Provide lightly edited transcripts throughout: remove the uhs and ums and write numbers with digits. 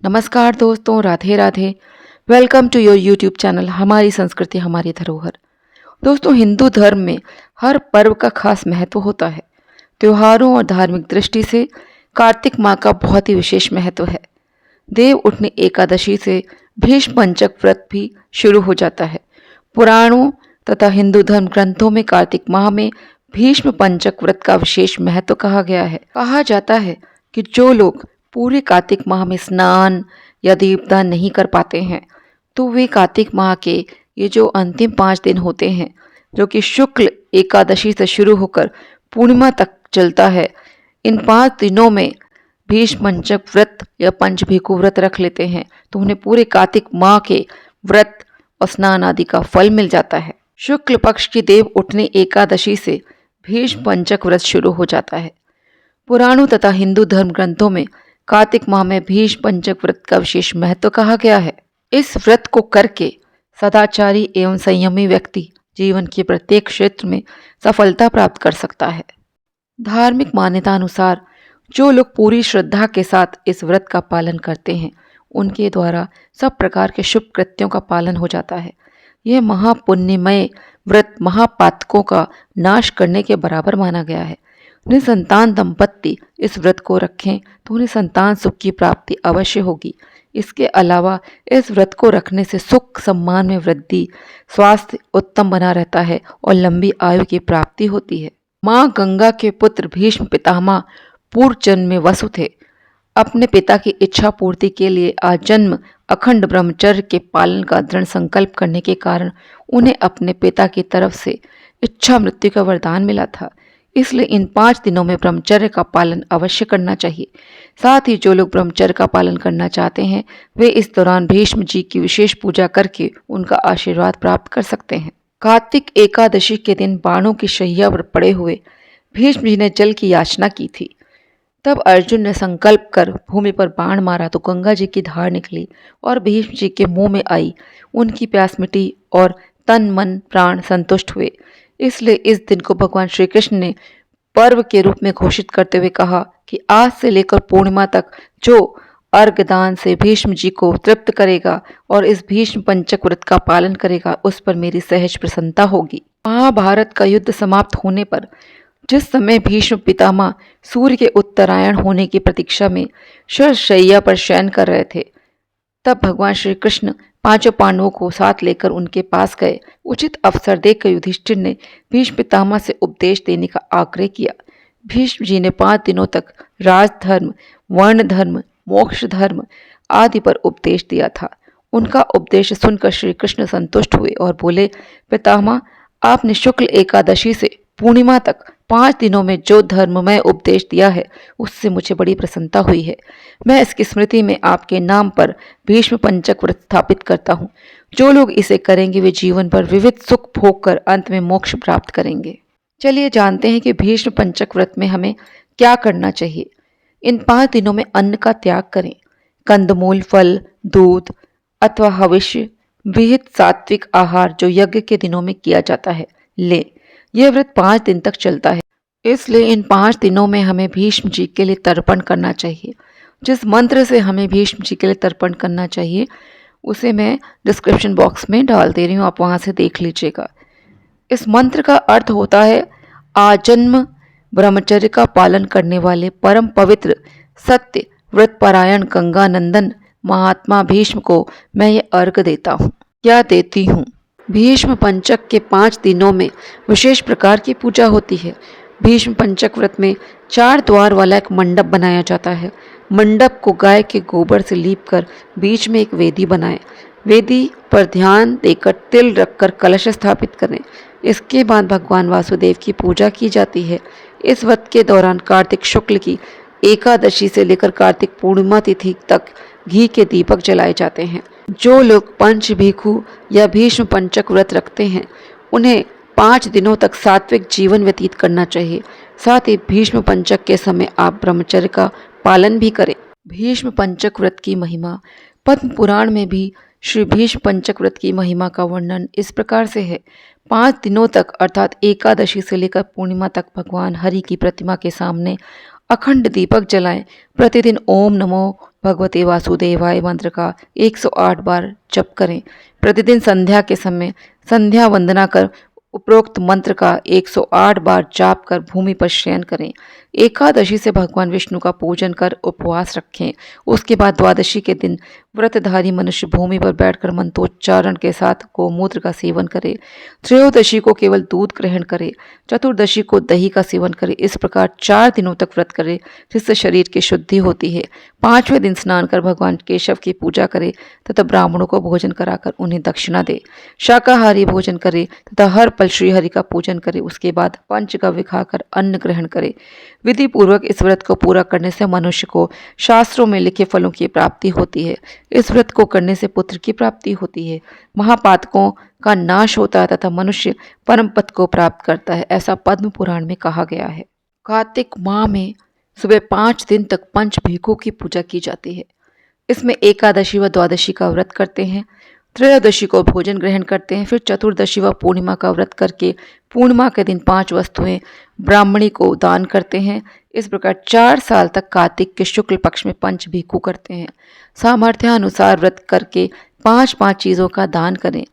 नमस्कार दोस्तों, Radhe Radhe. Welcome to your YouTube channel हमारी संस्कृति हमारी धरोहर। दोस्तों, हिंदू धर्म में हर पर्व का खास महत्व होता है। त्योहारों और धार्मिक दृष्टि से कार्तिक माह का बहुत ही विशेष महत्व है। देव उठनी एकादशी से भीष्म पंचक व्रत भी शुरू हो जाता है। पुराणों तथा हिंदू धर्म ग्रंथों में कार्तिक माह में भीष्म पंचक व्रत का विशेष महत्व कहा गया है। कहा जाता है कि जो लोग पूरे कार्तिक माह में स्नान या दीपदान नहीं कर पाते हैं, तो वे कार्तिक माह के ये जो अंतिम 5 दिन होते हैं, जो कि शुक्ल एकादशी से शुरू होकर पूर्णिमा तक चलता है, इन 5 दिनों में भीष्म पंचक व्रत या पंचभीखु व्रत रख लेते हैं तो उन्हें पूरे कार्तिक माह के व्रत और स्नान आदि का फल मिल जाता है। शुक्ल पक्ष की देव उठनी एकादशी से भीष्म पंचक व्रत शुरू हो जाता है। पुराणों तथा हिंदू धर्म ग्रंथों में कार्तिक माह में भीष्म पंचक व्रत का विशेष महत्व कहा गया है। इस व्रत को करके सदाचारी एवं संयमी व्यक्ति जीवन के प्रत्येक क्षेत्र में सफलता प्राप्त कर सकता है। धार्मिक मान्यता अनुसार जो लोग पूरी श्रद्धा के साथ इस व्रत का पालन करते हैं, उनके द्वारा सब प्रकार के शुभ कृत्यों का पालन हो जाता है। यह महापुण्यमय व्रत महापातकों का नाश करने के बराबर माना गया है। निसंतान दंपत्ति इस व्रत को रखें तो उन्हें संतान सुख की प्राप्ति अवश्य होगी। इसके अलावा इस व्रत को रखने से सुख सम्मान में वृद्धि, स्वास्थ्य उत्तम बना रहता है और लंबी आयु की प्राप्ति होती है। माँ गंगा के पुत्र भीष्म पितामह पूर्व जन्म में वसु थे। अपने पिता की इच्छा पूर्ति के लिए आजन्म अखंड ब्रह्मचर्य के पालन का दृढ़ संकल्प करने के कारण उन्हें अपने पिता की तरफ से इच्छा मृत्यु का वरदान मिला था। इसलिए इन 5 दिनों में ब्रह्मचर्य का पालन अवश्य करना चाहिए। साथ ही जो लोग ब्रह्मचर्य का पालन करना चाहते हैं, वे इस दौरान भीष्म जी की विशेष पूजा करके उनका आशीर्वाद प्राप्त कर सकते हैं। कार्तिक एकादशी के दिन बाणों की शैया पर पड़े हुए भीष्म जी ने जल की याचना की थी। तब अर्जुन ने संकल्प कर भूमि पर बाण मारा तो गंगा जी की धार निकली और भीष्म जी के मुंह में आई। उनकी प्यास मिटी और तन मन प्राण संतुष्ट हुए। इसलिए इस दिन को भगवान श्री कृष्ण ने पर्व के रूप में घोषित करते हुए कहा कि आज से लेकर पूर्णिमा तक जो अर्घदान से भीष्म जी को तृप्त करेगा और इस भीष्म पंचक व्रत का पालन करेगा, उस पर मेरी सहज प्रसन्नता होगी। महाभारत का युद्ध समाप्त होने पर जिस समय भीष्म पितामह सूर्य के उत्तरायण होने की प्रतीक्षा में शरशैया पर शयन कर रहे थे, तब भगवान श्री कृष्ण 5 पांडवों को साथ लेकर उनके पास गए। उचित अवसर देखकर युधिष्ठिर ने भीष्म पितामह से उपदेश देने का आग्रह किया। भीष्म जी ने 5 दिनों तक राजधर्म, वर्ण धर्म, मोक्ष धर्म आदि पर उपदेश दिया था। उनका उपदेश सुनकर श्री कृष्ण संतुष्ट हुए और बोले, पितामह, आपने शुक्ल एकादशी से पूर्णिमा तक 5 दिनों में जो धर्ममय उपदेश दिया है, उससे मुझे बड़ी प्रसन्नता हुई है। मैं इसकी स्मृति में आपके नाम पर भीष्म पंचक व्रत स्थापित करता हूँ। जो लोग इसे करेंगे वे जीवन भर विविध सुख भोग कर अंत में मोक्ष प्राप्त करेंगे। चलिए जानते हैं कि भीष्म पंचक व्रत में हमें क्या करना चाहिए। इन 5 दिनों में अन्न का त्याग करें। कंदमूल, फल, दूध अथवा हविष्य विहित सात्विक आहार जो यज्ञ के दिनों में किया जाता है लें। यह व्रत 5 दिन तक चलता है, इसलिए इन 5 दिनों में हमें भीष्म जी के लिए तर्पण करना चाहिए। जिस मंत्र से हमें भीष्म जी के लिए तर्पण करना चाहिए उसे मैं डिस्क्रिप्शन बॉक्स में डाल दे रही हूँ, आप वहाँ से देख लीजिएगा। इस मंत्र का अर्थ होता है, आजन्म ब्रह्मचर्य का पालन करने वाले परम पवित्र सत्य व्रतपरायण गंगानंदन महात्मा भीष्म को मैं ये अर्घ देता हूँ या देती हूँ। भीष्म पंचक के 5 दिनों में विशेष प्रकार की पूजा होती है। भीष्म पंचक व्रत में 4 द्वार वाला एक मंडप बनाया जाता है। मंडप को गाय के गोबर से लीपकर बीच में एक वेदी बनाएं। वेदी पर ध्यान देकर तिल रखकर कलश स्थापित करें। इसके बाद भगवान वासुदेव की पूजा की जाती है। इस व्रत के दौरान कार्तिक शुक्ल की एकादशी से लेकर कार्तिक पूर्णिमा तिथि तक घी के दीपक जलाए जाते हैं। जो लोग पंचभीखु या भीष्म पंचक व्रत रखते हैं, उन्हें 5 दिनों तक सात्विक जीवन व्यतीत करना चाहिए। साथ ही भीष्म पंचक के समय आप ब्रह्मचर्य का पालन भी करें। भीष्म पंचक व्रत की महिमा। पद्म पुराण में भी श्री भीष्म पंचक व्रत की महिमा का वर्णन इस प्रकार से है। 5 दिनों तक अर्थात एकादशी से लेकर पूर्णिमा तक भगवान हरि की प्रतिमा के सामने अखंड दीपक जलाएं। प्रतिदिन ओम नमो भगवते वासुदेवाय मंत्र का 108 बार जप करें। प्रतिदिन संध्या के समय संध्या वंदना कर उपरोक्त मंत्र का 108 बार जाप कर भूमि पर शयन करें। एकादशी से भगवान विष्णु का पूजन कर उपवास रखें। उसके बाद द्वादशी के दिन व्रतधारी मनुष्य भूमि पर बैठकर मंत्रोच्चारण के साथ गोमूत्र का सेवन करे। त्रयोदशी को केवल दूध ग्रहण करे। चतुर्दशी को दही का सेवन करे। इस प्रकार 4 दिनों तक व्रत करे, जिससे शरीर की शुद्धि होती है। 5वें दिन स्नान कर भगवान केशव की पूजा करे तथा ब्राह्मणों को भोजन कराकर उन्हें दक्षिणा दे। शाकाहारी भोजन करे तथा हर पल श्रीहरि का पूजन करे। उसके बाद पंचगव्य खाकर अन्न ग्रहण करे। विधि पूर्वक इस व्रत को पूरा करने से मनुष्य को शास्त्रों में लिखे फलों की प्राप्ति होती है। इस व्रत को करने से पुत्र की प्राप्ति होती है, महापातकों का नाश होता है तथा मनुष्य परम पद को प्राप्त करता है, ऐसा पद्म पुराण में कहा गया है। कार्तिक माह में सुबह 5 दिन तक पंच भीखों की पूजा की जाती है। इसमें एकादशी व द्वादशी का व्रत करते हैं, त्रयोदशी को भोजन ग्रहण करते हैं, फिर चतुर्दशी व पूर्णिमा का व्रत करके पूर्णिमा के दिन 5 वस्तुएं ब्राह्मणी को दान करते हैं। इस प्रकार 4 साल तक कार्तिक के शुक्ल पक्ष में पंच भीखू करते हैं। सामर्थ्यानुसार व्रत करके 5-5 चीज़ों का दान करें।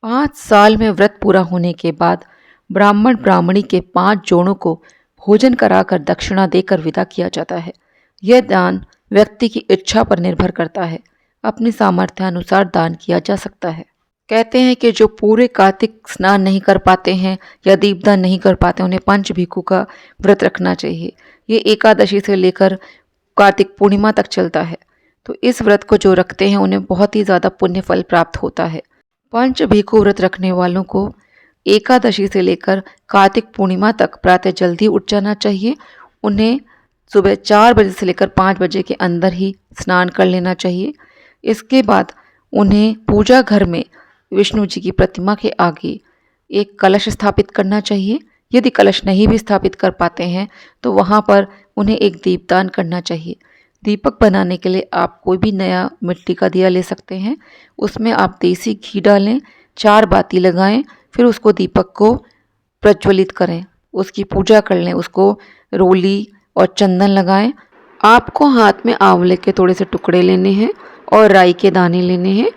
5 साल में व्रत पूरा होने के बाद ब्राह्मण ब्राह्मणी के 5 जोड़ों को भोजन कराकर दक्षिणा देकर विदा किया जाता है। यह दान व्यक्ति की इच्छा पर निर्भर करता है, अपनी सामर्थ्यानुसार दान किया जा सकता है। कहते हैं कि जो पूरे कार्तिक स्नान नहीं कर पाते हैं या दीपदान नहीं कर पाते, उन्हें पंच भीखू का व्रत रखना चाहिए। ये एकादशी से लेकर कार्तिक पूर्णिमा तक चलता है। तो इस व्रत को जो रखते हैं उन्हें बहुत ही ज़्यादा पुण्य फल प्राप्त होता है। पंच भीखू व्रत रखने वालों को एकादशी से लेकर कार्तिक पूर्णिमा तक प्रातः जल्दी उठ जाना चाहिए। उन्हें सुबह 4 बजे से लेकर 5 बजे के अंदर ही स्नान कर लेना चाहिए। इसके बाद उन्हें पूजा घर में विष्णु जी की प्रतिमा के आगे एक कलश स्थापित करना चाहिए। यदि कलश नहीं भी स्थापित कर पाते हैं तो वहाँ पर उन्हें एक दीपदान करना चाहिए। दीपक बनाने के लिए आप कोई भी नया मिट्टी का दिया ले सकते हैं। उसमें आप देसी घी डालें, 4 बाती लगाएं, फिर उसको दीपक को प्रज्वलित करें, उसकी पूजा कर लें, उसको रोली और चंदन लगाएं। आपको हाथ में आंवले के थोड़े से टुकड़े लेने हैं और राई के दाने लेने हैं।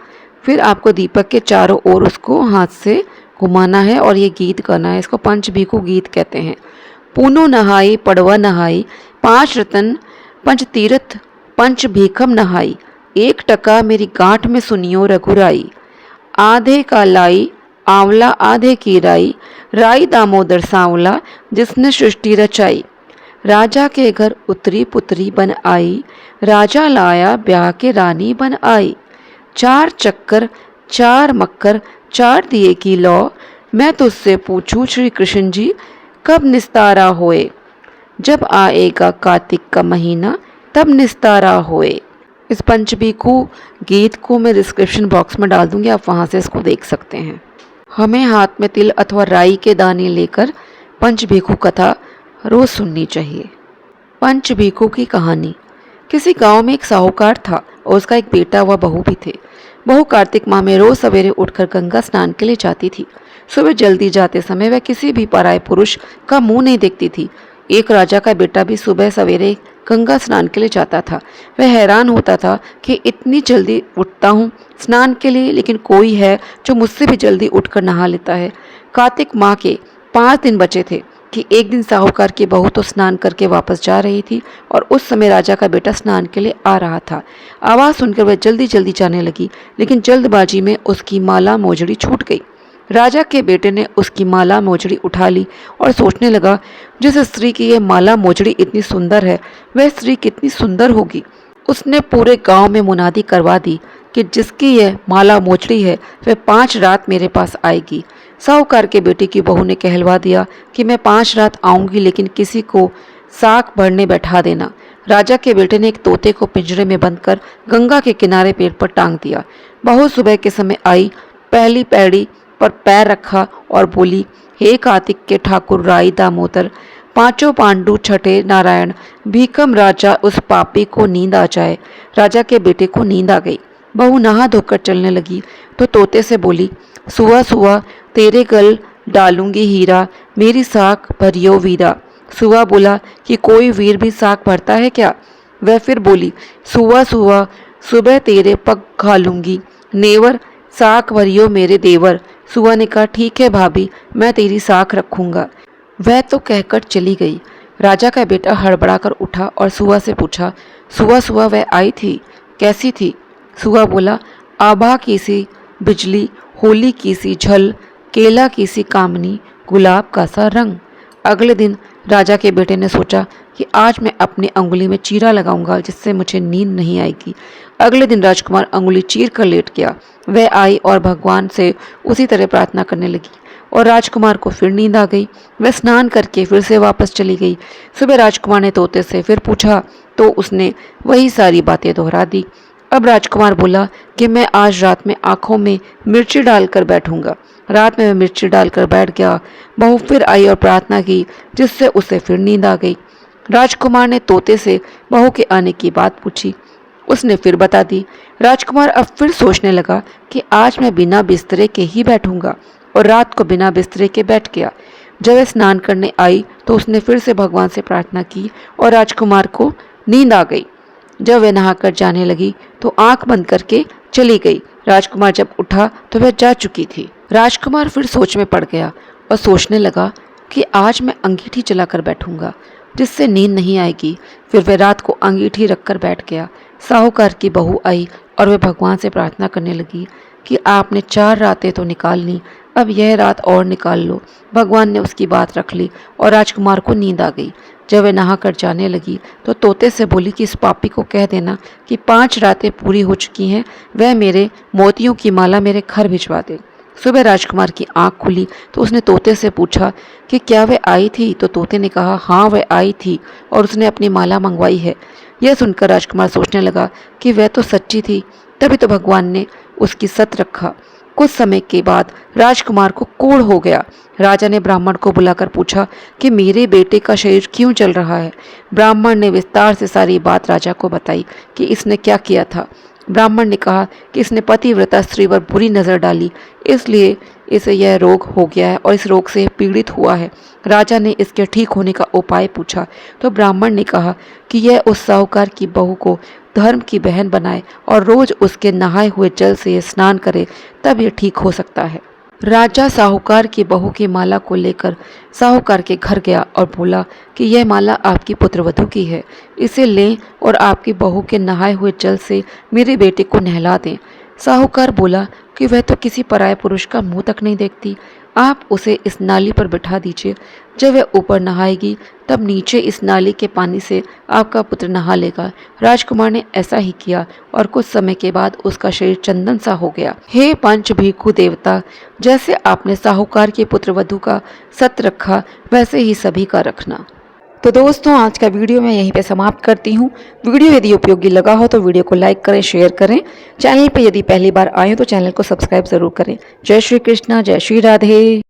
फिर आपको दीपक के चारों ओर उसको हाथ से घुमाना है और ये गीत गाना है। इसको पंच भीखू गीत कहते हैं। पूनो नहाई पड़वा नहाई, 5 रतन पंच तीर्थ पंच भीखम नहाई, 1 टका मेरी गांठ में सुनियो रघुराई, आधे का लाई आंवला आधे की राई, राई दामोदर सांवला जिसने सृष्टि रचाई, राजा के घर उतरी पुतरी बन आई, राजा लाया ब्याह के रानी बन आई, 4 चक्कर 4 मक्कर 4 दिए की लौ, मैं तुझसे पूछूं श्री कृष्ण जी कब निस्तारा होए, जब आएगा कार्तिक का महीना तब निस्तारा होए। इस पंच भीखू गीत को मैं डिस्क्रिप्शन बॉक्स में डाल दूंगी, आप वहाँ से इसको देख सकते हैं। हमें हाथ में तिल अथवा राई के दाने लेकर पंच भीखू कथा रोज सुननी चाहिए। पंच भीखू की कहानी। किसी गांव में एक साहूकार था और उसका एक बेटा व बहू भी थे। बहू कार्तिक माह में रोज सवेरे उठकर गंगा स्नान के लिए जाती थी। सुबह जल्दी जाते समय वह किसी भी पराये पुरुष का मुंह नहीं देखती थी। एक राजा का बेटा भी सुबह सवेरे गंगा स्नान के लिए जाता था। वह हैरान होता था कि इतनी जल्दी उठता हूँ स्नान के लिए, लेकिन कोई है जो मुझसे भी जल्दी उठकर नहा लेता है। कार्तिक माह के 5 दिन बचे थे कि एक दिन साहूकार की बहू तो स्नान करके वापस जा रही थी और उस समय राजा का बेटा स्नान के लिए आ रहा था। आवाज़ सुनकर वह जल्दी जल्दी जाने लगी, लेकिन जल्दबाजी में उसकी माला मोजड़ी छूट गई। राजा के बेटे ने उसकी माला मोजड़ी उठा ली और सोचने लगा, जिस स्त्री की यह माला मोजड़ी इतनी सुंदर है वह स्त्री कितनी सुंदर होगी। उसने पूरे गांव में मुनादी करवा दी कि जिसकी यह माला मोजड़ी है वह 5 रात मेरे पास आएगी। साहूकार के बेटे की बहू ने कहलवा दिया कि मैं 5 रात आऊंगी, लेकिन किसी को साग भरने बैठा देना। राजा के बेटे ने एक तोते को पिंजरे में बंद कर गंगा के किनारे पेड़ पर टांग दिया। बहू सुबह के समय आई, पहली पैड़ी पर पैर रखा और बोली, हे कार्तिक के ठाकुर राई दामोदर, 5 पांडु छठे नारायण, भीखम राजा उस पापी को नींद आ जाए। राजा के बेटे को नींद आ गई। बहू नहा धोकर चलने लगी तो तोते से बोली, सुआ सुआ तेरे गल डालूंगी हीरा, मेरी साख भरियो वीरा। सुवा बोला कि कोई वीर भी साग भरता है क्या? वह फिर बोली, सुवा सुवा सुबह तेरे पग खा लूंगी, नेवर साख भरियो मेरे देवर। सुवा ने कहा, ठीक है भाभी, मैं तेरी साख रखूंगा। वह तो कहकर चली गई। राजा का बेटा हड़बड़ाकर उठा और सुवा से पूछा, सुवा सुवा वह आई थी, कैसी थी? सुवा बोला, आभा की सी बिजली, होली की सी झल, केला की सी कामनी, गुलाब का सा रंग। अगले दिन राजा के बेटे ने सोचा कि आज मैं अपनी अंगुली में चीरा लगाऊंगा जिससे मुझे नींद नहीं आएगी। अगले दिन राजकुमार अंगुली चीर कर लेट गया। वह आई और भगवान से उसी तरह प्रार्थना करने लगी और राजकुमार को फिर नींद आ गई। वह स्नान करके फिर से वापस चली गई। सुबह राजकुमार ने तोते से फिर पूछा तो उसने वही सारी बातें दोहरा दी। अब राजकुमार बोला कि मैं आज रात में आंखों में मिर्ची डालकर बैठूंगा। रात में वह मिर्ची डालकर बैठ गया। बहू फिर आई और प्रार्थना की जिससे उसे फिर नींद आ गई। राजकुमार ने तोते से बहू के आने की बात पूछी। उसने फिर बता दी। राजकुमार अब फिर सोचने लगा कि आज मैं बिना बिस्तरे के ही बैठूंगा और रात को बिना बिस्तरे के बैठ गया। जब वह स्नान करने आई तो उसने फिर से भगवान से प्रार्थना की और राजकुमार को नींद आ गई। जब वह नहाकर जाने लगी तो आंख बंद करके चली गई। राजकुमार जब उठा तो वह जा चुकी थी। राजकुमार फिर सोच में पड़ गया और सोचने लगा कि आज मैं अंगीठी जलाकर बैठूंगा जिससे नींद नहीं आएगी। फिर वह रात को अंगीठी रखकर बैठ गया। साहूकार की बहू आई और वह भगवान से प्रार्थना करने लगी कि आपने 4 रातें तो निकाल ली, अब यह रात और निकाल लो। भगवान ने उसकी बात रख ली और राजकुमार को नींद आ गई। जब वह नहाकर जाने लगी तो तोते से बोली कि इस पापी को कह देना कि 5 रातें पूरी हो चुकी हैं, वह मेरे मोतियों की माला मेरे घर भिजवा दे। सुबह राजकुमार की आंख खुली तो उसने तोते से पूछा कि क्या वह आई थी? तो तोते ने कहा, हाँ वह आई थी और उसने अपनी माला मंगवाई है। यह सुनकर राजकुमार सोचने लगा कि वह तो सच्ची थी, तभी तो भगवान ने उसकी सत रखा। कुछ समय के बाद राजकुमार को कोढ़ हो गया। राजा ने ब्राह्मण को बुलाकर पूछा कि मेरे बेटे का शरीर क्यों जल रहा है। ब्राह्मण ने विस्तार से सारी बात राजा को बताई कि इसने क्या किया था। ब्राह्मण ने कहा कि इसने पतिव्रता स्त्री पर बुरी नज़र डाली, इसलिए इसे यह रोग हो गया है और इस रोग से पीड़ित हुआ है। राजा ने इसके ठीक होने का उपाय पूछा तो ब्राह्मण ने कहा कि यह उस साहूकार की बहू को धर्म की बहन बनाए और रोज उसके नहाए हुए जल से स्नान करे, तब यह ठीक हो सकता है। राजा साहूकार की बहू की माला को लेकर साहूकार के घर गया और बोला कि यह माला आपकी पुत्रवधू की है, इसे लें और आपकी बहू के नहाए हुए जल से मेरे बेटे को नहला दें। साहूकार बोला कि वह तो किसी पराये पुरुष का मुंह तक नहीं देखती, आप उसे इस नाली पर बिठा दीजिए। जब वह ऊपर नहाएगी तब नीचे इस नाली के पानी से आपका पुत्र नहा लेगा। राजकुमार ने ऐसा ही किया और कुछ समय के बाद उसका शरीर चंदन सा हो गया। हे पंच भिक्षु देवता, जैसे आपने साहूकार के पुत्रवधू का सत रखा वैसे ही सभी का रखना। तो दोस्तों, आज का वीडियो मैं यहीं पे समाप्त करती हूँ। वीडियो यदि उपयोगी लगा हो तो वीडियो को लाइक करें, शेयर करें। चैनल पे यदि पहली बार आए हो तो चैनल को सब्सक्राइब ज़रूर करें। जय श्री कृष्णा, जय श्री राधे।